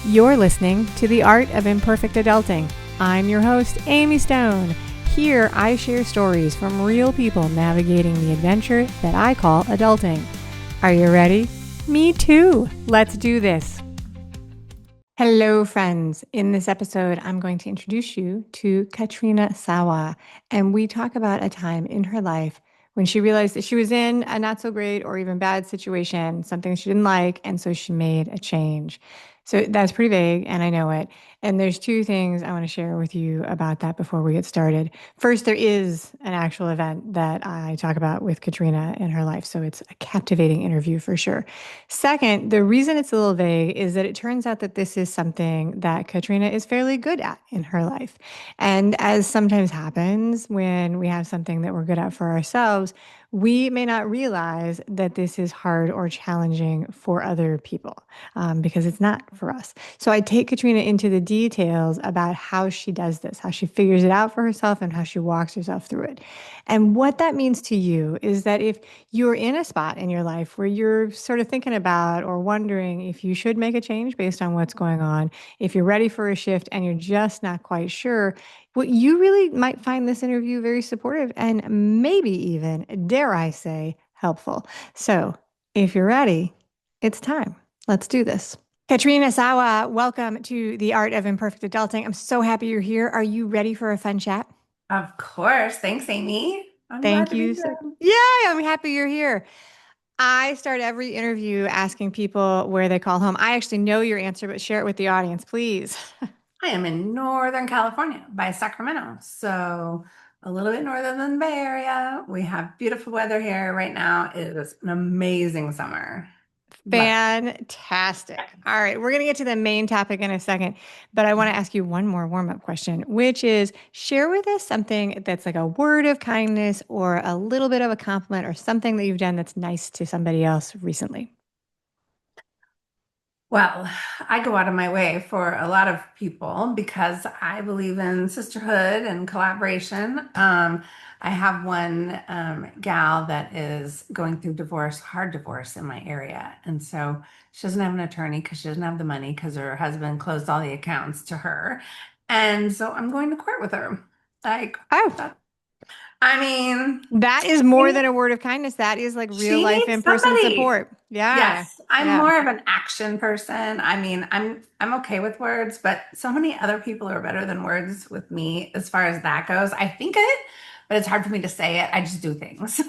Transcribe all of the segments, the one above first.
You're listening to The Art of Imperfect Adulting. I'm your host, Amy Stone. Here, I share stories from real people navigating the adventure that I call adulting. Are you ready? Me too. Let's do this. Hello, friends. In this episode, I'm going to introduce you to Katrina Sawa, and we talk about a time in her life when she realized that she was in a not so great or even bad situation, something she didn't like, and so she made a change. So that's pretty vague, and I know it. And there's two things I want to share with you about that before we get started. First, there is an actual event that I talk about with Katrina in her life, so it's a captivating interview for sure. Second, the reason it's a little vague is that it turns out that this is something that Katrina is fairly good at in her life. And as sometimes happens when we have something that we're good at for ourselves, we may not realize that this is hard or challenging for other people because it's not for us. So I take Katrina into the details about how she does this, how she figures it out for herself, and how she walks herself through it. And what that means to you is that if you're in a spot in your life where you're sort of thinking about or wondering if you should make a change based on what's going on, if you're ready for a shift and you're just not quite sure, well, you really might find this interview very supportive and maybe even, dare I say, helpful. So if you're ready, it's time. Let's do this. Katrina Sawa, welcome to The Art of Imperfect Adulting. I'm so happy you're here. Are you ready for a fun chat? Of course. Thanks, Amy. I'm glad Thank to be you. here. Yeah, I'm happy you're here. I start every interview asking people where they call home. I actually know your answer, but share it with the audience, please. I am in Northern California by Sacramento, so a little bit northern than the Bay Area. We have beautiful weather here right now. It is an amazing summer. Love it. Fantastic. All right, we're going to get to the main topic in a second, but I want to ask you one more warm-up question, which is share with us something that's like a word of kindness or a little bit of a compliment or something that you've done that's nice to somebody else recently. Well, I go out of my way for a lot of people because I believe in sisterhood and collaboration. I have one gal that is going through divorce, hard divorce in my area. And so she doesn't have an attorney because she doesn't have the money because her husband closed all the accounts to her. And so I'm going to court with her. Like, Oh, that, I mean, that is more than a word of kindness. That is like real she life needs in-person somebody. support. Yeah. Yes, I'm Yeah. more of an action person. I mean, I'm okay with words, but so many other people are better than words with me as far as that goes. I think it, but it's hard for me to say it. I just do things.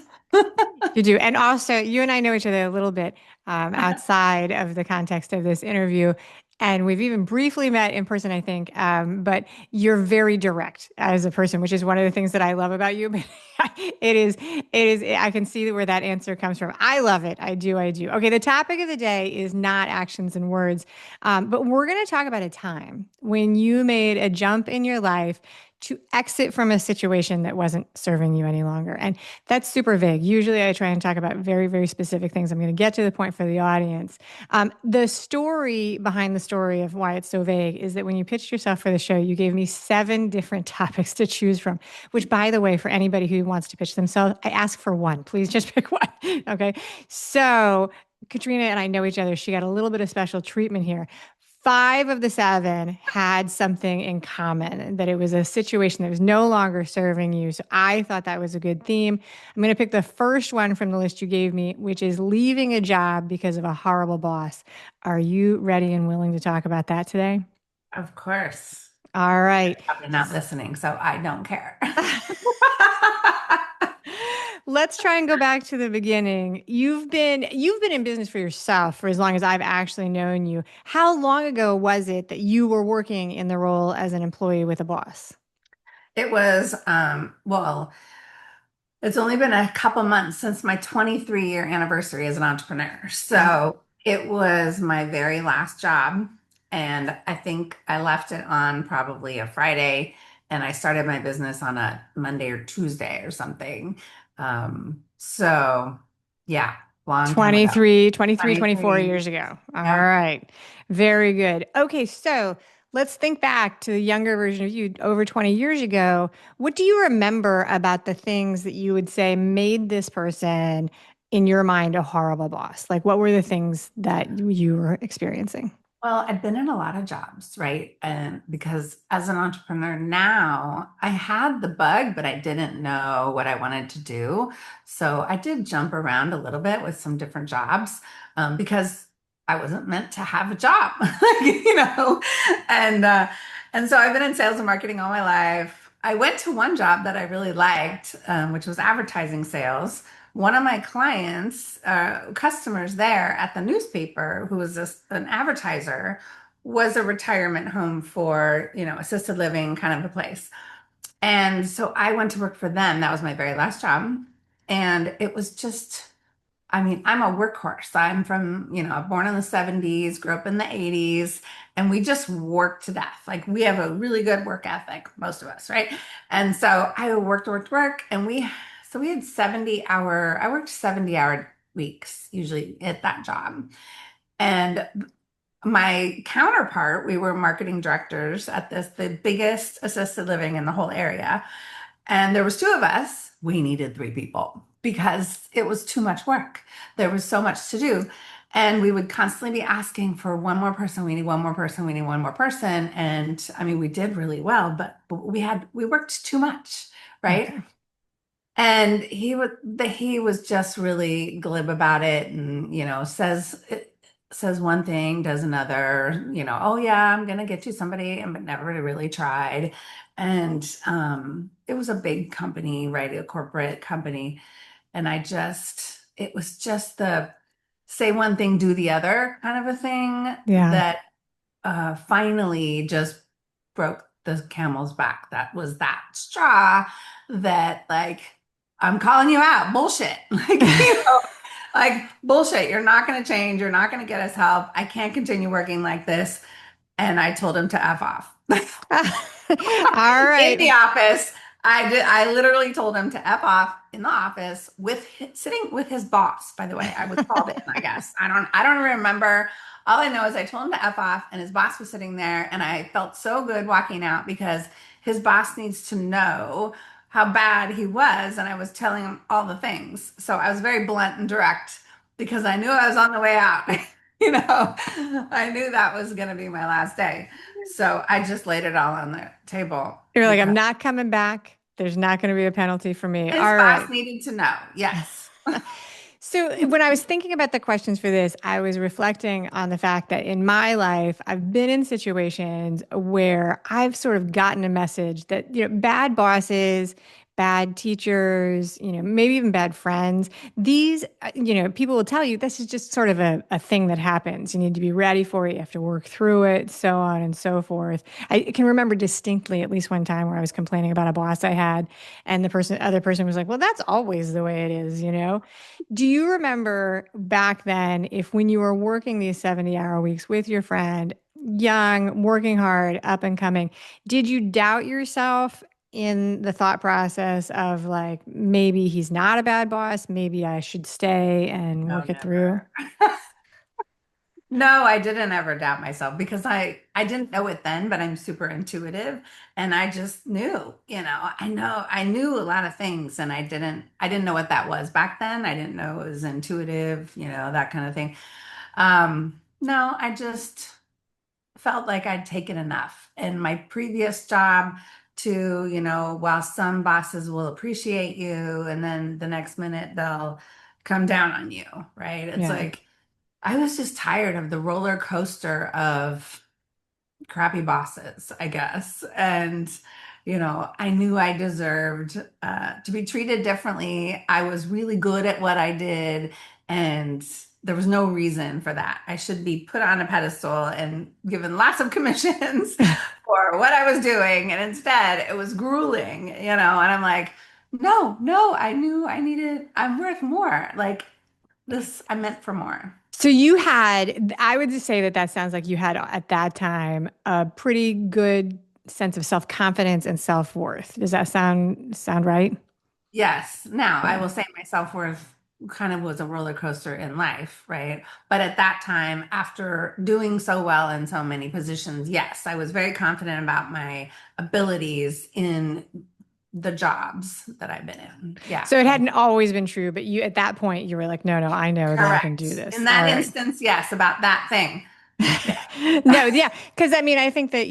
You do. And also, you and I know each other a little bit outside of the context of this interview. And we've even briefly met in person, I think. But you're very direct as a person, which is one of the things that I love about you. But I can see where that answer comes from. I love it. I do. I do. Okay. The topic of the day is not actions and words. But we're going to talk about a time when you made a jump in your life to exit from a situation that wasn't serving you any longer. And that's super vague. Usually I try and talk about very, very specific things. I'm going to get to the point for the audience. The story behind the story of why it's so vague is that when you pitched yourself for the show, you gave me 7 different topics to choose from, which, by the way, for anybody who wants to pitch themselves, I ask for one. Please just pick one. Okay. So Katrina and I know each other. She got a little bit of special treatment here. 5 of the 7 had something in common, that it was a situation that was no longer serving you. So I thought that was a good theme. I'm going to pick the first one from the list you gave me, which is leaving a job because of a horrible boss. Are you ready and willing to talk about that today? Of course. All They're right. probably not listening, so I don't care. Let's try and go back to the beginning. You've been in business for yourself for as long as I've actually known you. How long ago was it that you were working in the role as an employee with a boss? It was, well, it's only been a couple months since my 23-year anniversary as an entrepreneur. So it was my very last job. And I think I left it on probably a Friday and I started my business on a Monday or Tuesday or something. So yeah, long time ago. 24 23. years ago. All Yep. right. Very good. Okay, so let's think back to the younger version of you over 20 years ago. What do you remember about the things that you would say made this person, in your mind, a horrible boss? Like, what were the things that you were experiencing? Well, I've been in a lot of jobs, right? And because as an entrepreneur now, I had the bug, but I didn't know what I wanted to do. So I did jump around a little bit with some different jobs because I wasn't meant to have a job, you know. And uh, and so I've been in sales and marketing all my life. I went to one job that I really liked, which was advertising sales. One of my clients, customers there at the newspaper, who was an advertiser, was a retirement home for, assisted living kind of a place. And so I went to work for them. That was my very last job. And it was just, I mean, I'm a workhorse. I'm from, born in the 70s, grew up in the 80s, and we just work to death. Like we have a really good work ethic, most of us, right? And so I worked, and we had I worked 70-hour weeks usually at that job. And my counterpart, we were marketing directors at the biggest assisted living in the whole area. And there was two of us. We needed three people because it was too much work. There was so much to do. And we would constantly be asking for one more person. We need one more person. We need one more person. And I mean, we did really well, but we worked too much, right? Okay. And he was just really glib about it, and says one thing, does another. Oh yeah, I'm gonna get you somebody, but never really tried. And it was a big company, right? A corporate company, and it was just the say one thing, do the other kind of a thing Yeah. that finally just broke the camel's back. That was that straw that, like, I'm calling you out. Bullshit. Like bullshit. You're not going to change. You're not going to get us help. I can't continue working like this. And I told him to F off. All In the right. office. I literally told him to F off in the office sitting with his boss, by the way. I was called in, I guess. I don't remember. All I know is I told him to F off and his boss was sitting there, and I felt so good walking out because his boss needs to know how bad he was, and I was telling him all the things. So I was very blunt and direct because I knew I was on the way out. I knew that was going to be my last day. So I just laid it all on the table You're like, I'm because not coming back. There's not going to be a penalty for me. his All boss right. needed to know. Yes. So, when I was thinking about the questions for this, I was reflecting on the fact that in my life, I've been in situations where I've sort of gotten a message that, bad bosses, bad teachers, maybe even bad friends, these, people will tell you this is just sort of a thing that happens. You need to be ready for it. You have to work through it, so on and so forth. I can remember distinctly at least one time where I was complaining about a boss I had, and other person was like, well, that's always the way it is. Do you remember back then, if when you were working these 70-hour weeks with your friend, young, working hard, up and coming, did you doubt yourself in the thought process of like, maybe he's not a bad boss, maybe I should stay and No, work it through? never. No, I didn't ever doubt myself because I didn't know it then, but I'm super intuitive and I just knew, I knew a lot of things and I didn't know what that was back then. I didn't know it was intuitive, that kind of thing. No, I just felt like I'd taken enough. And my previous job to, while some bosses will appreciate you and then the next minute they'll come down on you, right? It's Yeah. like I was just tired of the roller coaster of crappy bosses, I guess. And, I knew I deserved to be treated differently. I was really good at what I did, and there was no reason for that. I should be put on a pedestal and given lots of commissions for what I was doing. And instead, it was grueling, and I'm like, no, no, I knew I'm worth more. Like this, I meant for more. So I would just say that that sounds like you had at that time a pretty good sense of self-confidence and self-worth. Does that sound right? Yes. Now, I Yeah. will say my self-worth kind of was a roller coaster in life, right? But at that time, after doing so well in so many positions, yes, I was very confident about my abilities in the jobs that I've been in. Yeah. So it hadn't always been true, but you at that point you were like, no, no, I know that I can do Correct. this. In All that right. instance, yes, about that thing. No, yeah, because I mean, I think that,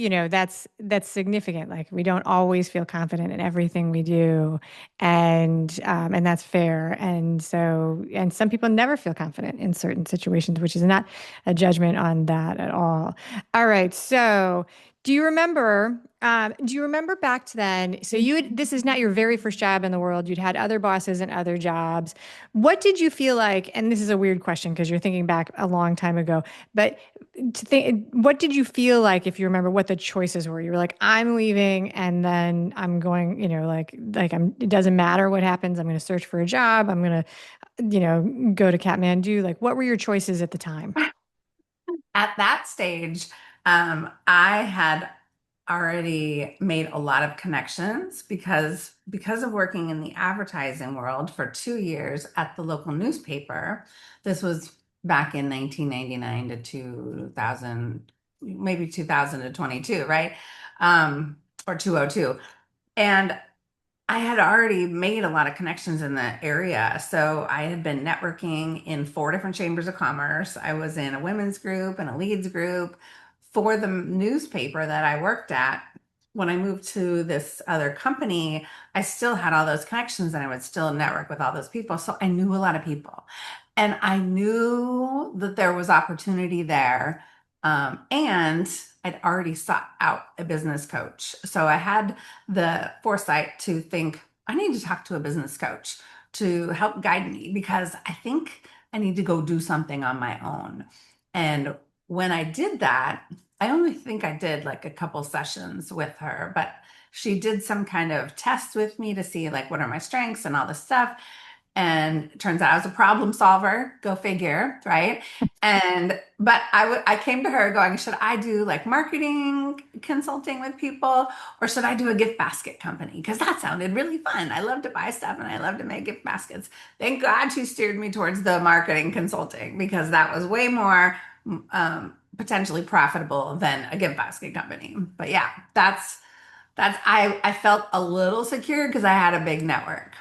that's significant. Like we don't always feel confident in everything we do, and that's fair. And so, and some people never feel confident in certain situations, which is not a judgment on that at all. All right, so do you remember back to then? So this is not your very first job in the world. You'd had other bosses and other jobs. What did you feel like? And this is a weird question because you're thinking back a long time ago, but what did you feel like if you remember what the choices were? You were like, I'm leaving and then I'm going, it doesn't matter what happens. I'm going to search for a job. I'm going to, go to Kathmandu. Like, what were your choices at the time? At that stage, I had already made a lot of connections because of working in the advertising world for 2 years at the local newspaper. This was back in 1999 to 2000, maybe 2000 to 22, right? Or 202. And I had already made a lot of connections in the area. So I had been networking in 4 different chambers of commerce. I was in a women's group and a leads group for the newspaper that I worked at. When I moved to this other company, I still had all those connections and I would still network with all those people. So I knew a lot of people and I knew that there was opportunity there. And I'd already sought out a business coach. So I had the foresight to think, I need to talk to a business coach to help guide me because I think I need to go do something on my own. And when I did that, I only think I did like a couple sessions with her, but she did some kind of test with me to see like what are my strengths and all this stuff. And it turns out I was a problem solver, go figure, right? But I came to her going, should I do like marketing consulting with people or should I do a gift basket company? Because that sounded really fun. I love to buy stuff and I love to make gift baskets. Thank God she steered me towards the marketing consulting because that was way more potentially profitable than a gift basket company. But yeah, I felt a little secure because I had a big network.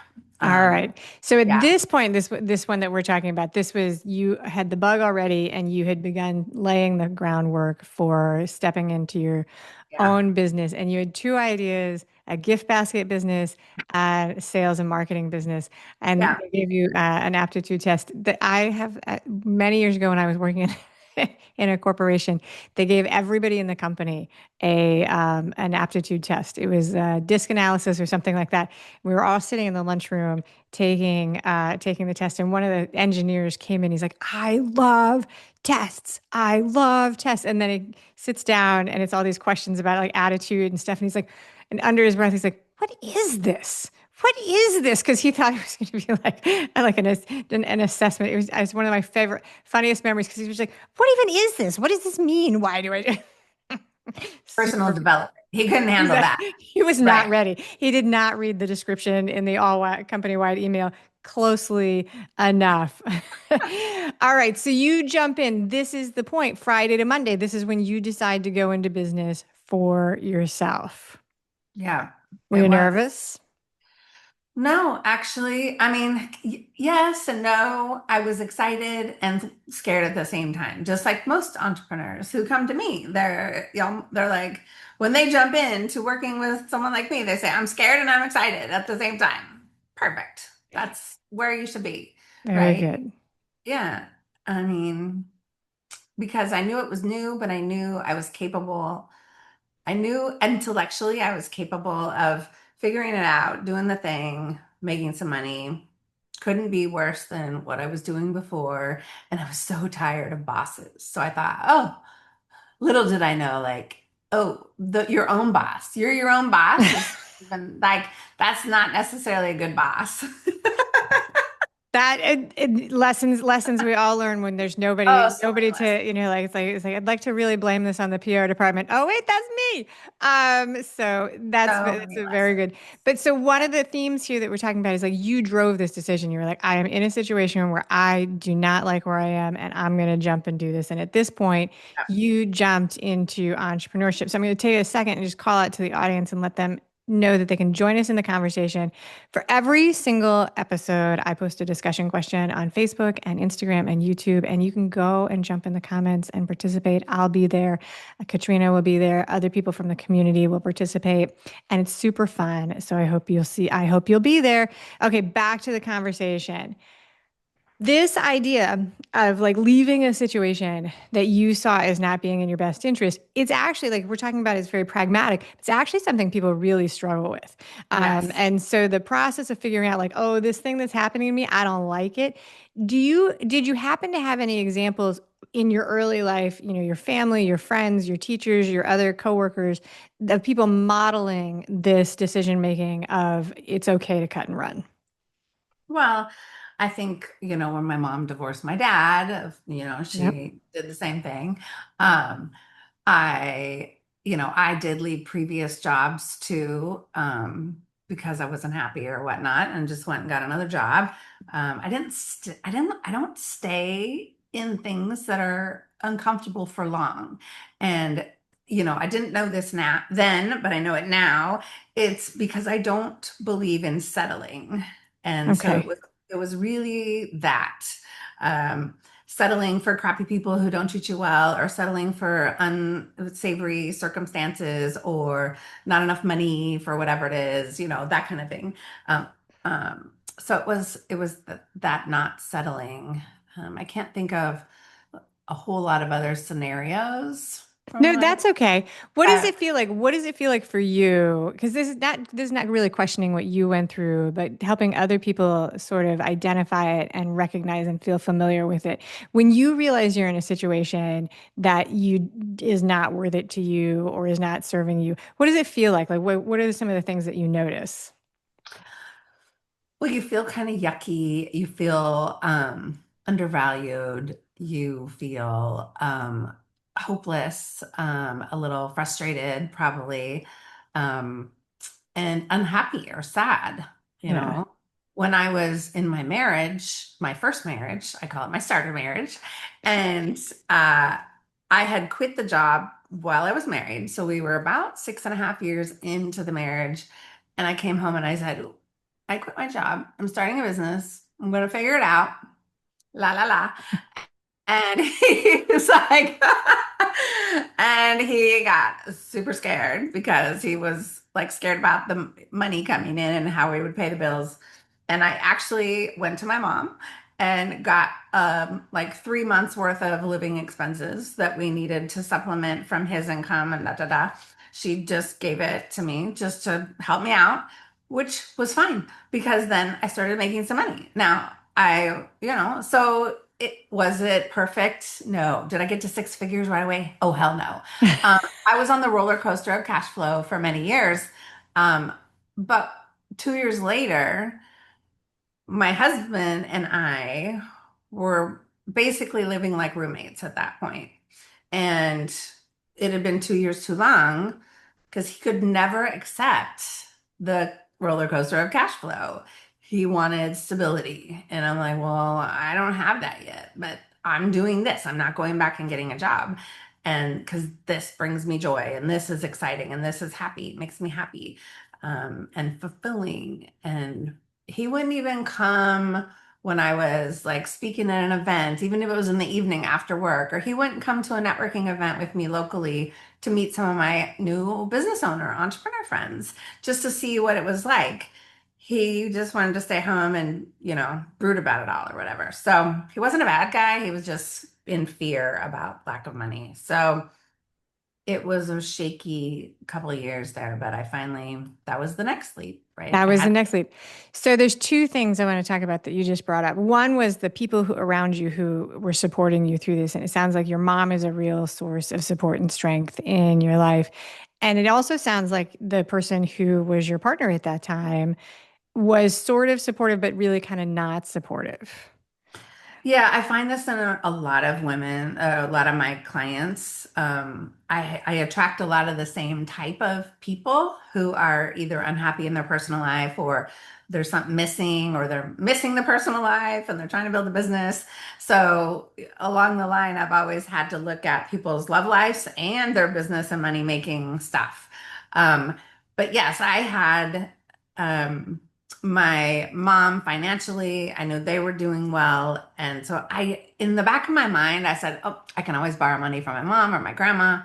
All right. So at Yeah. this point, this one that we're talking about, this was you had the bug already, and you had begun laying the groundwork for stepping into your Yeah. own business, and you had two ideas: a gift basket business, sales and marketing business, and Yeah. they gave you an aptitude test that I have many years ago when I was working in a corporation. They gave everybody in the company a an aptitude test. It was disc analysis or something like that. We were all sitting in the lunchroom taking the test, and one of the engineers came in. He's like, "I love tests. I love tests." And then he sits down, and it's all these questions about like attitude and stuff. And he's like, and under his breath, he's like, "What is this? What is this?" Because he thought it was going to be like an assessment. It was one of my favorite, funniest memories because he was like, "What even is this? What does this mean? Why do I?" Personal Super. development. He couldn't handle that. He was not Right. ready. He did not read the description in the all company wide email closely enough. All right. So you jump in. This is the point. Friday to Monday. This is when you decide to go into business for yourself. Yeah, Were it you was. nervous? No, actually, I mean, yes and no. I was excited and scared at the same time, just like most entrepreneurs who come to me. They're like, when they jump into working with someone like me, they say, I'm scared and I'm excited at the same time. Perfect. That's where you should be, Very right? good. Yeah. I mean, because I knew it was new, but I knew I was capable. I knew intellectually I was capable of figuring it out, doing the thing, making some money. Couldn't be worse than what I was doing before. And I was so tired of bosses. So I thought, oh, little did I know, like, oh, your own boss. You're your own boss is even like that's not necessarily a good boss. That lessons we all learn when there's Oh, nobody so nobody many to lessons. it's like I'd like to really blame this on the PR department. Oh wait, that's me. So So that's many a very lessons. good. But so one of the themes here that we're talking about is like you drove this decision. You were like, I am in a situation where I do not like where I am, and I'm going to jump and do this. And at this point, you jumped into entrepreneurship. So I'm going to take a second and just call out to the audience and let them know that they can join us in the conversation. For every single episode, I post a discussion question on Facebook and Instagram and YouTube, and you can go and jump in the comments and participate. I'll be there. Katrina will be there. Other people from the community will participate, and it's super fun. So I hope you'll be there. Okay, back to the conversation. This idea of like leaving a situation that you saw as not being in your best interest, it's actually like we're talking about, it's very pragmatic. It's actually something people really struggle with. Yes. And so the process of figuring out like, oh, this thing that's happening to me, I don't like it. Did you happen to have any examples in your early life, your family, your friends, your teachers, your other coworkers, of people modeling this decision making of it's okay to cut and run? Well, I think, when my mom divorced my dad, Yep. she did the same thing. Um, I did leave previous jobs too, because I wasn't happy or whatnot, and just went and got another job. I don't stay in things that are uncomfortable for long. And, I didn't know this now then, but I know it now. It's because I don't believe in settling. And so Okay. it was really that. Um, Settling for crappy people who don't treat you well, or settling for unsavory circumstances, or not enough money for whatever it is, that kind of thing. Um, so that not settling. I can't think of a whole lot of other scenarios from No, my that's okay. What does uh, it feel like? What does it feel like for you? Because this is not really questioning what you went through, but helping other people sort of identify it and recognize and feel familiar with it. When you realize you're in a situation that you is not worth it to you or is not serving you, what does it feel like? Like what are some of the things that you notice? Well, you feel kind of yucky. You feel undervalued. You feel hopeless, a little frustrated, probably, um, and unhappy or sad. You Yeah. know, when I was in my marriage, my first marriage, I call it my starter marriage, and uh, I had quit the job while I was married. So we were about 6.5 years into the marriage. And I came home and I said, I quit my job. I'm starting a business. I'm going to figure it out. La la la. And he was like, and he got super scared because he was like scared about the money coming in and how we would pay the bills. And I actually went to my mom and got like 3 months worth of living expenses that we needed to supplement from his income and da da da. She just gave it to me just to help me out, which was fine because then I started making some money. Now, so it perfect? No. Did I get to six figures right away? Oh, hell no. I was on the roller coaster of cash flow for many years. Um, but 2 years later, my husband and I were basically living like roommates at that point. And it had been 2 years too long because he could never accept the roller coaster of cash flow. He wanted stability. And I'm like, well, I don't have that yet, but I'm doing this. I'm not going back and getting a job. And because this brings me joy and this is exciting and this is happy, it makes me happy, and fulfilling. And he wouldn't even come when I was like speaking at an event, even if it was in the evening after work, or he wouldn't come to a networking event with me locally to meet some of my new business owner, entrepreneur friends, just to see what it was like. He just wanted to stay home and, brood about it all or whatever. So he wasn't a bad guy. He was just in fear about lack of money. So it was a shaky couple of years there, but that was the next leap, right? That I was the had next leap. So there's two things I want to talk about that you just brought up. One was the people who around you who were supporting you through this. And it sounds like your mom is a real source of support and strength in your life. And it also sounds like the person who was your partner at that time was sort of supportive, but really kind of not supportive. Yeah, I find this in a lot of women, a lot of my clients. I attract a lot of the same type of people who are either unhappy in their personal life, or there's something missing, or they're missing the personal life and they're trying to build a business. So along the line, I've always had to look at people's love lives and their business and money making stuff. Um, but yes, I had um, my mom financially. I knew they were doing well. And so in the back of my mind, I said, oh, I can always borrow money from my mom or my grandma.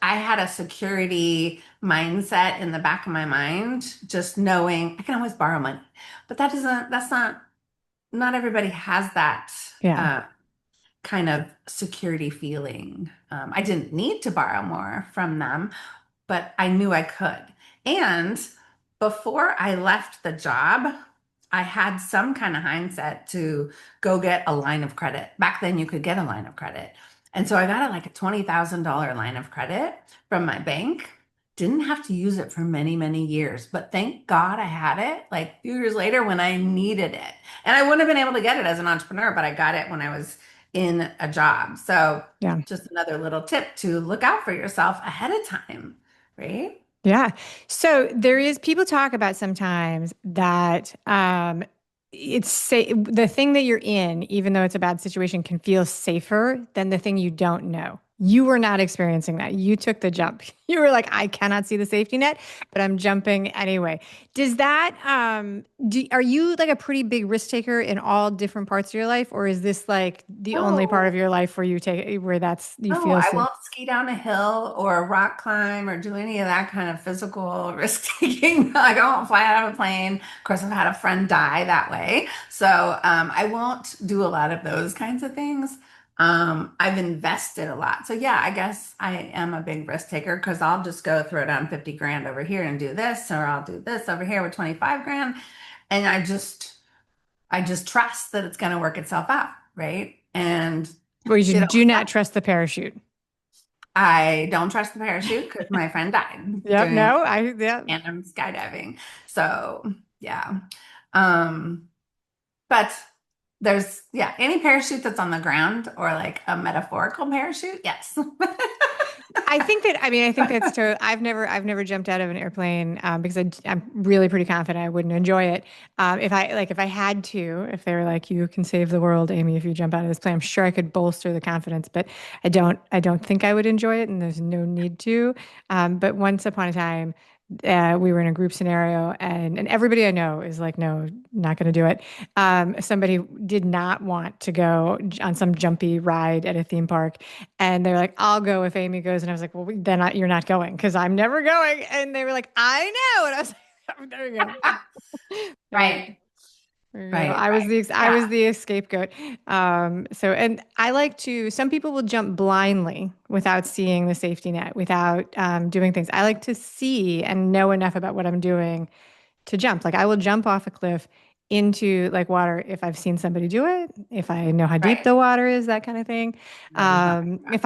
I had a security mindset in the back of my mind, just knowing I can always borrow money. But that's not everybody has that Yeah. uh, kind of security feeling. I didn't need to borrow more from them, but I knew I could. And before I left the job, I had some kind of mindset to go get a line of credit. Back then, you could get a line of credit. And so I got like a $20,000 line of credit from my bank. Didn't have to use it for many, many years, but thank God I had it like a few years later when I needed it. And I wouldn't have been able to get it as an entrepreneur, but I got it when I was in a job. So Yeah. just another little tip to look out for yourself ahead of time, right? Yeah. So there is people talk about sometimes that it's say the thing that you're in, even though it's a bad situation, can feel safer than the thing you don't know. You were not experiencing that. You took the jump. You were like, I cannot see the safety net, but I'm jumping anyway. Does that are you like a pretty big risk taker in all different parts of your life, or is this like the only part of No, your life where you take where that's you no, feel I safe? won't ski down a hill or rock climb or do any of that kind of physical risk taking. Like I won't fly out of a plane. Of course, I've had a friend die that way. So I won't do a lot of those kinds of things. I've invested a lot. So yeah, I guess I am a big risk taker because I'll just go throw down 50 grand over here and do this, or I'll do this over here with 25 grand. And I just trust that it's going to work itself out, right? And Well, you it do always not does. trust the parachute. I don't trust the parachute because my friend died Yep. doing No, yeah. random skydiving. So yeah. Um, but yeah, any parachute that's on the ground or like a metaphorical parachute, yes. I think that's true. I've never jumped out of an airplane because I'm really pretty confident I wouldn't enjoy it. If I had to, if they were like, you can save the world, Amy, if you jump out of this plane, I'm sure I could bolster the confidence, but I don't think I would enjoy it, and there's no need to. But once upon a time, we were in a group scenario, and everybody I know is like, no, not going to do it. Somebody did not want to go on some jumpy ride at a theme park. And they're like, I'll go if Amy goes. And I was like, well, you're not going because I'm never going. And they were like, I know. And I was like, oh, there you go. So Right. there you go. Right. Right. I was Yeah. the scapegoat. And I like to, some people will jump blindly without seeing the safety net, without doing things. I like to see and know enough about what I'm doing to jump. Like I will jump off a cliff into like water if I've seen somebody do it, if I know how deep Right. the water is, that kind of thing. That is not my practice. Right. If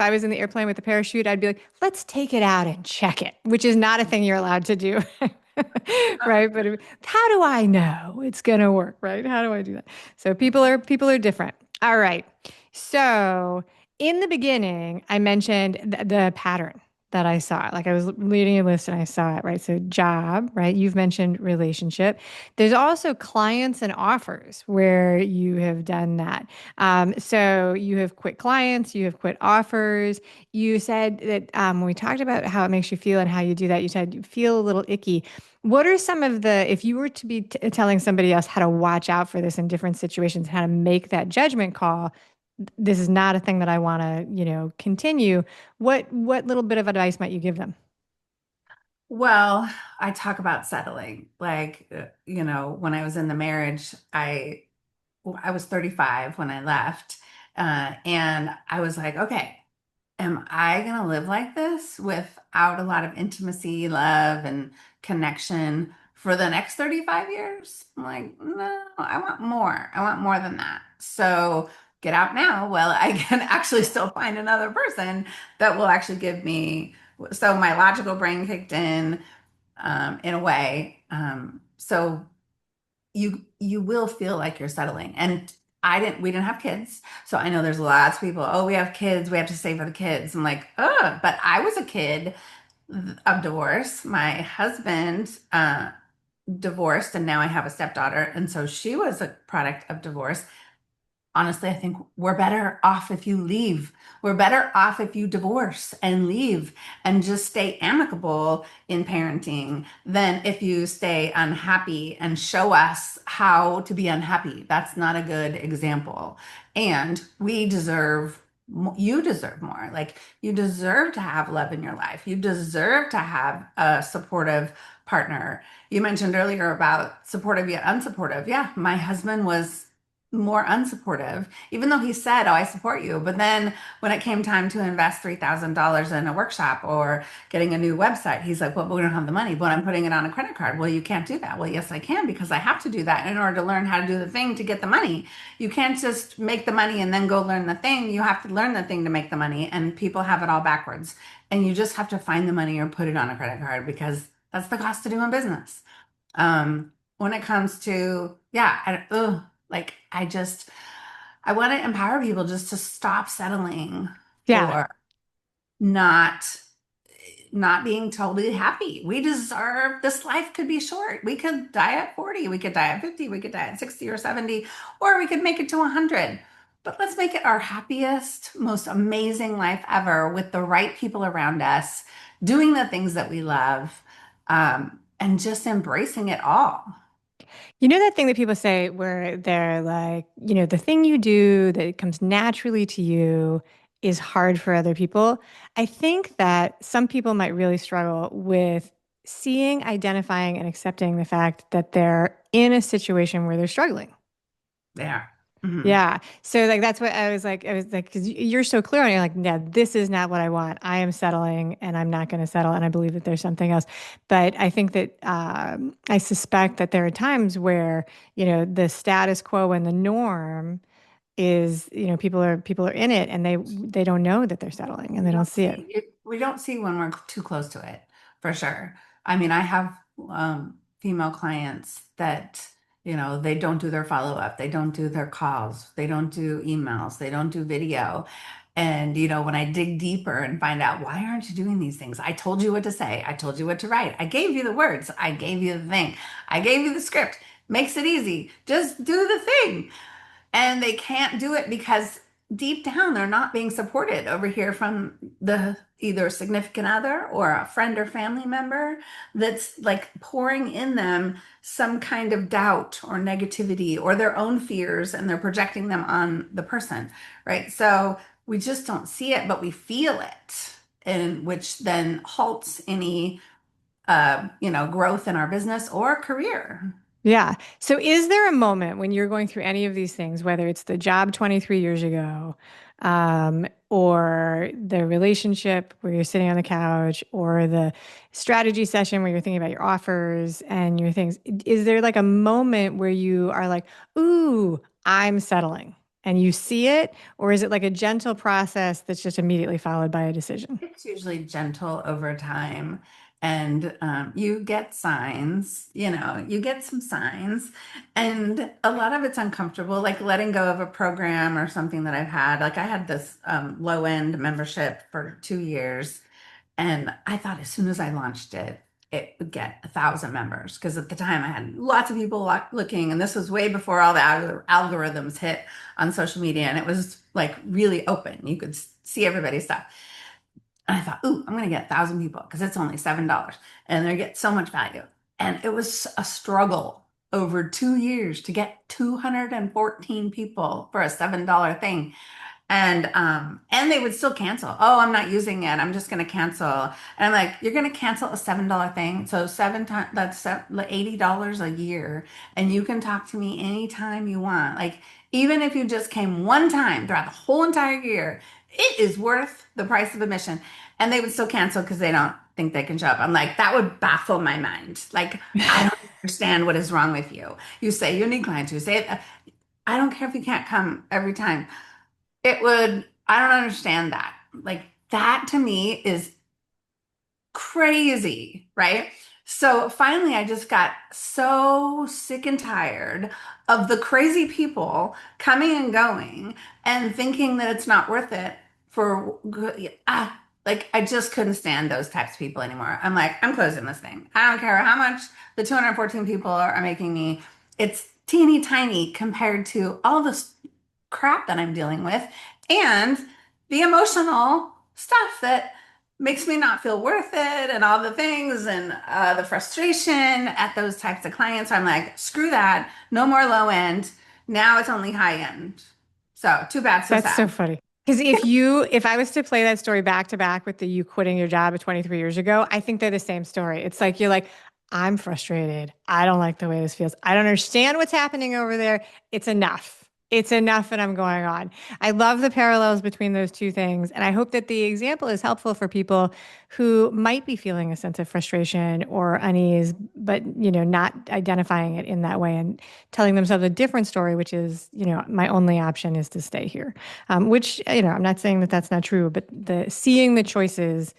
I was in the airplane with the parachute, I'd be like, let's take it out and check it, which is not a thing you're allowed to do. Right. How do I know it's going to work? Right. How do I do that? So people are different. All right. So in the beginning, I mentioned the pattern that I saw. Like I was reading a list and I saw it, right? So job, right? You've mentioned relationship. There's also clients and offers where you have done that. So you have quit clients, you have quit offers. You said that when we talked about how it makes you feel and how you do that, you said you feel a little icky. What are some of the, if you were to be telling somebody else how to watch out for this in different situations, how to make that judgment call, this is not a thing that I want to, continue. What little bit of advice might you give them? Well, I talk about settling. Like, when I was in the marriage, I was 35 when I left. And I was like, okay, am I going to live like this without a lot of intimacy, love, and connection for the next 35 years? I'm like, no, I want more. I want more than that. So get out now. Well, I can actually still find another person that will actually give me. So my logical brain kicked in a way. So you will feel like you're settling. And we didn't have kids. So I know there's lots of people, oh, we have kids, we have to save for the kids. I'm like, oh, but I was a kid of divorce. My husband divorced and now I have a stepdaughter. And so she was a product of divorce. honestly, I think we're better off if you leave. We're better off if you divorce and leave and just stay amicable in parenting than if you stay unhappy and show us how to be unhappy. That's not a good example. And you deserve more. Like, you deserve to have love in your life. You deserve to have a supportive partner. You mentioned earlier about supportive yet unsupportive. Yeah, my husband was more unsupportive, even though he said, "Oh, I support you." But then when it came time to invest $3,000 in a workshop or getting a new website, he's like, "Well, we don't have the money, but I'm putting it on a credit card." Well, you can't do that. Well, yes, I can, because I have to do that in order to learn how to do the thing to get the money. You can't just make the money and then go learn the thing. You have to learn the thing to make the money, and people have it all backwards. And you just have to find the money or put it on a credit card, because that's the cost of doing business. When it comes to, yeah, like, I want to empower people just to stop settling Yeah. for not not being totally happy. We deserve, this life could be short. We could die at 40, we could die at 50, we could die at 60 or 70, or we could make it to 100. But let's make it our happiest, most amazing life ever, with the right people around us, doing the things that we love, and just embracing it all. You know that thing that people say where they're like, the thing you do that comes naturally to you is hard for other people. I think that some people might really struggle with seeing, identifying, and accepting the fact that they're in a situation where they're struggling. There. Mhm. Yeah. So like that's what I was like, because you're so clear on it. You're like, yeah, this is not what I want. I am settling and I'm not going to settle. And I believe that there's something else. But I think that I suspect that there are times where, the status quo and the norm is, people are in it and they don't know that they're settling and they don't see it. We don't see when we're too close to it, for sure. I mean, I have female clients that, they don't do their follow-up, they don't do their calls, they don't do emails, they don't do video. And, when I dig deeper and find out, why aren't you doing these things? I told you what to say. I told you what to write. I gave you the words. I gave you the thing. I gave you the script. Makes it easy. Just do the thing. And they can't do it because deep down they're not being supported over here from the either significant other or a friend or family member that's like pouring in them some kind of doubt or negativity or their own fears, and they're projecting them on the person, right? So we just don't see it, but we feel it, and which then halts any growth in our business or career. Yeah. So is there a moment when you're going through any of these things, whether it's the job 23 years ago, or the relationship where you're sitting on the couch, or the strategy session where you're thinking about your offers and your things, is there like a moment where you are like, ooh, I'm settling, and you see it? Or is it like a gentle process that's just immediately followed by a decision? It's usually gentle over time. And you get signs, you get some signs. And a lot of it's uncomfortable, like letting go of a program or something that I've had. Like, I had this low end membership for 2 years. And I thought as soon as I launched it, it would get 1,000 members. Because at the time I had lots of people looking. And this was way before all the algorithms hit on social media. And it was like really open. You could see everybody's stuff. And I thought, ooh, I'm going to get 1,000 people because it's only $7 and they get so much value. And it was a struggle over 2 years to get 214 people for a $7 thing. And they would still cancel. Oh, I'm not using it. I'm just going to cancel. And I'm like, you're going to cancel a $7 thing. So seven times, that's $80 a year. And you can talk to me anytime you want. Like, even if you just came one time throughout the whole entire year, it is worth the price of admission. And they would still cancel because they don't think they can show up. I'm like, that would baffle my mind. Like, I don't understand what is wrong with you. You say you need clients. You say, I don't care if you can't come every time. I don't understand that. Like, that to me is crazy, right? So finally, I just got so sick and tired of the crazy people coming and going and thinking that it's not worth it for like, I just couldn't stand those types of people anymore. I'm like, I'm closing this thing. I don't care how much the 214 people are making me. It's teeny tiny compared to all this. crap that I'm dealing with and the emotional stuff that makes me not feel worth it and all the things and the frustration at those types of clients. I'm like, screw that. No more low end. Now it's only high end. So too bad, so That's so sad. funny. Because if I was to play that story back to back with the you quitting your job at 23 years ago, I think they're the same story. It's like you're like, I'm frustrated. I don't like the way this feels. I don't understand what's happening over there. It's enough. It's enough and I'm going on. I love the parallels between those two things. And I hope that the example is helpful for people who might be feeling a sense of frustration or unease, but not identifying it in that way and telling themselves a different story, which is, my only option is to stay here. Which, I'm not saying that that's not true, but the seeing the choices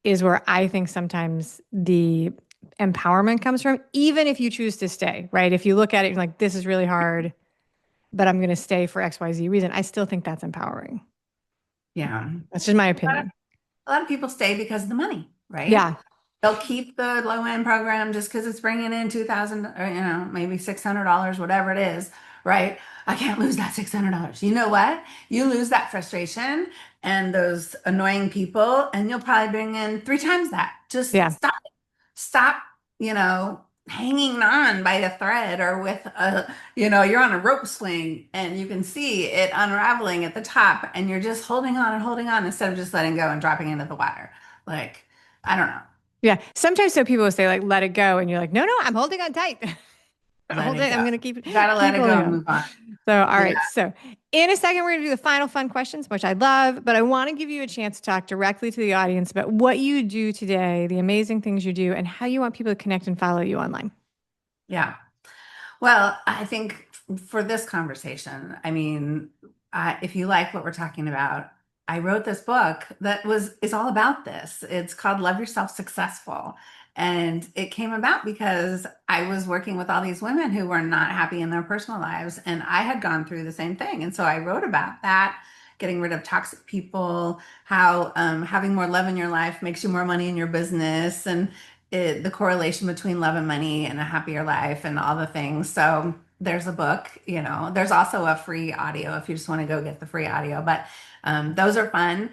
is where I think sometimes the empowerment comes from, even if you choose to stay, right? If you look at it, you're like, this is really hard, but I'm going to stay for XYZ reason. I still think that's empowering. Yeah. That's just my opinion. A lot of people stay because of the money, right? Yeah. They'll keep the low end program just because it's bringing in 2000 or maybe $600, whatever it is, right? I can't lose that $600. You know what? You lose that frustration and those annoying people, and you'll probably bring in three times that. Just Yeah. stop, hanging on by a thread or with you're on a rope swing and you can see it unraveling at the top and you're just holding on instead of just letting go and dropping into the water. Like, I don't know. Yeah. Sometimes so people will say like, let it go. And you're like, no, I'm holding on tight. Let it I'm go. going to keep, You gotta let keep it go holding and on. move on. So, all Yeah. right. So, in a second, we're going to do the final fun questions, which I love, but I want to give you a chance to talk directly to the audience about what you do today, the amazing things you do, and how you want people to connect and follow you online. Yeah. Well, I think for this conversation, I mean, if you like what we're talking about, I wrote this book that is all about this. It's called Love Yourself Successful. And it came about because I was working with all these women who were not happy in their personal lives, and I had gone through the same thing. And so I wrote about that, getting rid of toxic people, how having more love in your life makes you more money in your business, and the correlation between love and money and a happier life and all the things. So there's a book, there's also a free audio if you just want to go get the free audio, but those are fun.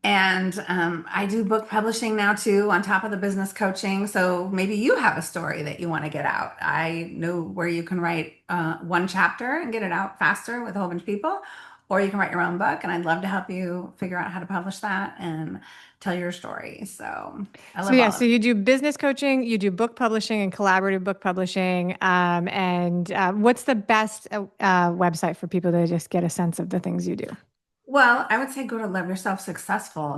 And I do book publishing now too, on top of the business coaching. So maybe you have a story that you want to get out. I know where you can write one chapter and get it out faster with a whole bunch of people, or you can write your own book. And I'd love to help you figure out how to publish that and tell your story. So I So, love yeah, all of so it. you do business coaching, you do book publishing and collaborative book publishing. And what's the best website for people to just get a sense of the things you do? Well, I would say go to .com. loveyourselfsuccessful All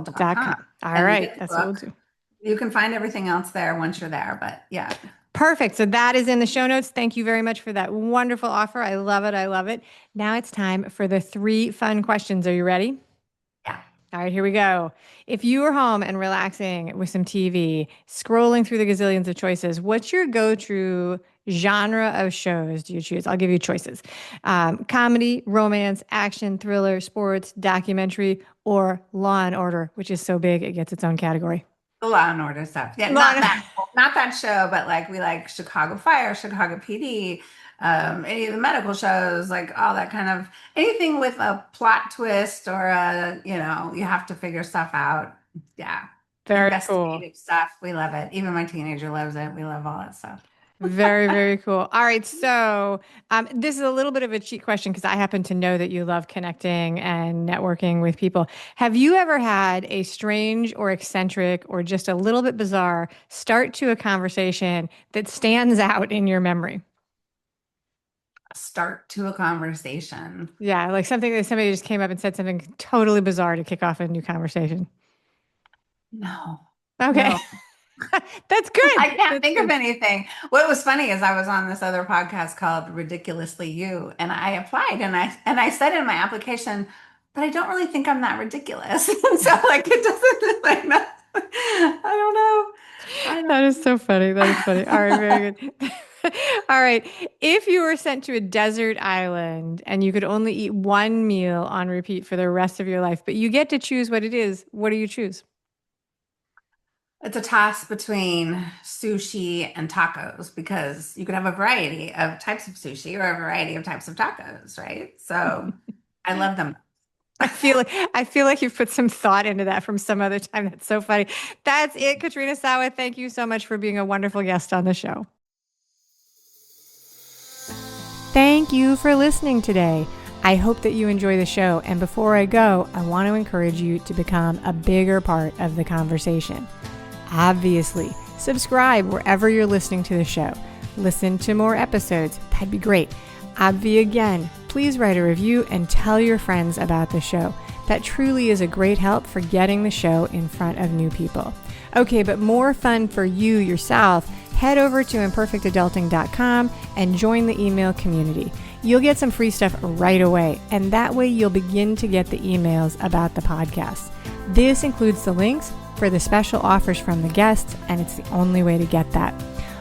and you right. get the That's what we'll book. do. You can find everything else there once you're there. But yeah, Perfect. So that is in the show notes. Thank you very much for that wonderful offer. I love it. I love it. Now it's time for the three fun questions. Are you ready? yeah. All right, here we go. If you were home and relaxing with some TV, scrolling through the gazillions of choices, what's your go-to genre of shows do you choose? I'll give you choices. Comedy, romance, action, thriller, sports, documentary, or Law and Order, which is so big it gets its own category. The Law and Order stuff. Yeah, Law not that show, but like we like Chicago Fire, Chicago PD, any of the medical shows, like all that kind of anything with a plot twist or you have to figure stuff out. Yeah. Very cool. Investigative stuff. We love it. Even my teenager loves it. We love all that stuff. Very, very cool. All right. So, this is a little bit of a cheat question because I happen to know that you love connecting and networking with people. Have you ever had a strange or eccentric or just a little bit bizarre start to a conversation that stands out in your memory? Start to a conversation. Yeah, like something that somebody just came up and said something totally bizarre to kick off a new conversation. No, Okay. no. That's good. I can't That's think of good. anything. What was funny is I was on this other podcast called Ridiculously You, and I applied and I said in my application, but I don't really think I'm that ridiculous. And so like it doesn't like no, I don't know. I That don't is so funny. That is funny. All right, very good. All right. If you were sent to a desert island and you could only eat one meal on repeat for the rest of your life, but you get to choose what it is, what do you choose? It's a toss between sushi and tacos because you could have a variety of types of sushi or a variety of types of tacos, right? So I love them. I feel like you've put some thought into that from some other time. That's so funny. That's it, Katrina Sawa. Thank you so much for being a wonderful guest on the show. Thank you for listening today. I hope that you enjoy the show. And before I go, I want to encourage you to become a bigger part of the conversation. Obviously, subscribe wherever you're listening to the show. Listen to more episodes. That'd be great. Again, please write a review and tell your friends about the show. That truly is a great help for getting the show in front of new people. Okay, but more fun for you yourself, head over to imperfectadulting.com and join the email community. You'll get some free stuff right away, and that way you'll begin to get the emails about the podcast. This includes the links for the special offers from the guests, and it's the only way to get that.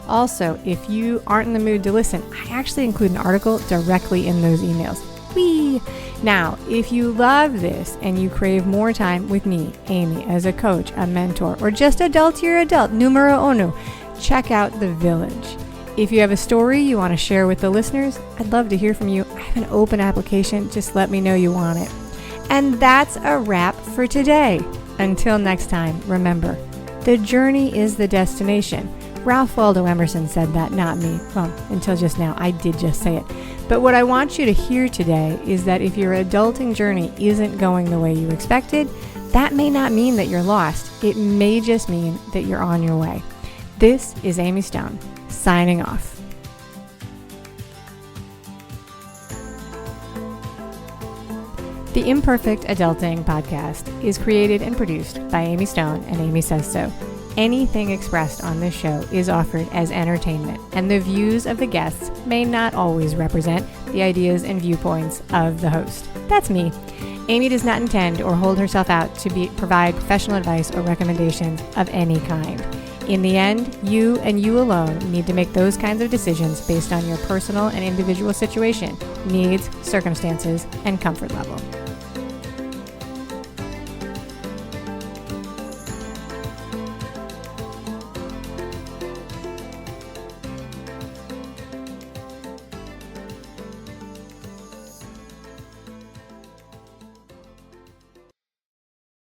Also, if you aren't in the mood to listen, I actually include an article directly in those emails. Whee! Now, if you love this and you crave more time with me, Amy, as a coach, a mentor, or just adultier adult, numero uno, check out The Village. If you have a story you want to share with the listeners, I'd love to hear from you. I have an open application. Just let me know you want it. And that's a wrap for today. Until next time, remember, the journey is the destination. Ralph Waldo Emerson said that, not me. Well, until just now, I did just say it. But what I want you to hear today is that if your adulting journey isn't going the way you expected, that may not mean that you're lost. It may just mean that you're on your way. This is Amy Stone, signing off. The Imperfect Adulting podcast is created and produced by Amy Stone and Amy Says So. Anything expressed on this show is offered as entertainment, and the views of the guests may not always represent the ideas and viewpoints of the host. That's me. Amy does not intend or hold herself out to provide professional advice or recommendations of any kind. In the end, you and you alone need to make those kinds of decisions based on your personal and individual situation, needs, circumstances, and comfort level.